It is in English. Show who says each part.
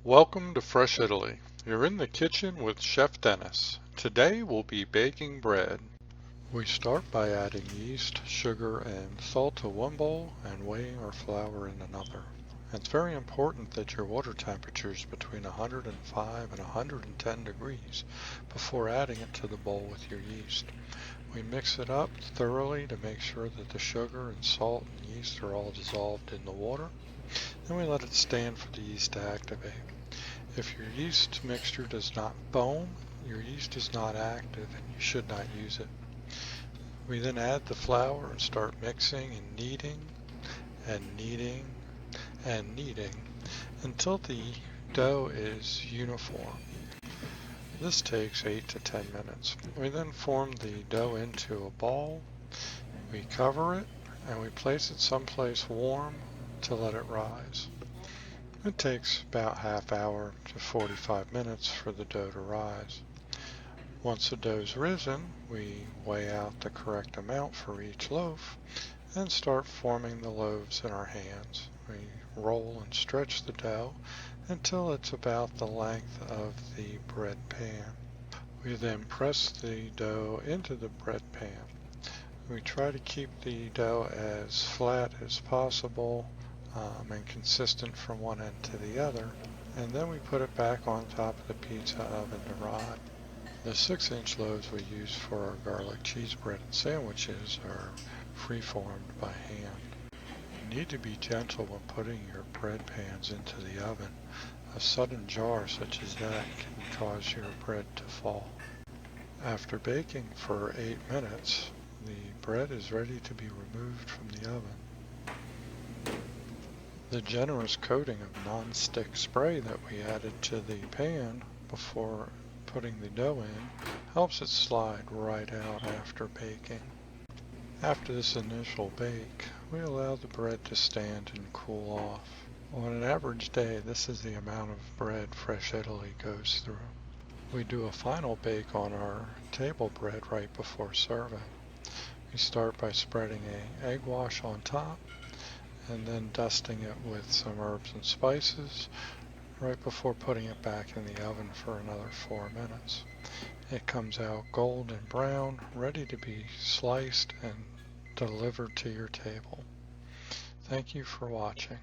Speaker 1: Welcome to Fresh Italy. You're in the kitchen with Chef Dennis. Today we'll be baking bread. We start by adding yeast, sugar, and salt to one bowl and weighing our flour in another. It's very important that your water temperature is between 105 and 110 degrees before adding it to the bowl with your yeast. We mix it up thoroughly to make sure that the sugar and salt and yeast are all dissolved in the water. Then we let it stand for the yeast to activate. If your yeast mixture does not foam, your yeast is not active and you should not use it. We then add the flour and start mixing and kneading and kneading and kneading until the dough is uniform. This takes 8 to 10 minutes. We then form the dough into a ball. We cover it and we place it someplace warm to let it rise. It takes about half hour to 45 minutes for the dough to rise. Once the dough's risen, we weigh out the correct amount for each loaf and start forming the loaves in our hands. We roll and stretch the dough until it's about the length of the bread pan. We then press the dough into the bread pan. We try to keep the dough as flat as possible and consistent from one end to the other, and then we put it back on top of the pizza oven to rot. The 6-inch loaves we use for our garlic cheese bread and sandwiches are free-formed by hand. You need to be gentle when putting your bread pans into the oven. A sudden jar such as that can cause your bread to fall. After baking for 8 minutes, the bread is ready to be removed from the oven. The generous coating of non-stick spray that we added to the pan before putting the dough in helps it slide right out after baking. After this initial bake, we allow the bread to stand and cool off. On an average day, this is the amount of bread Fresh Italy goes through. We do a final bake on our table bread right before serving. We start by spreading an egg wash on top and then dusting it with some herbs and spices right before putting it back in the oven for another 4 minutes. It comes out golden brown, ready to be sliced and delivered to your table. Thank you for watching.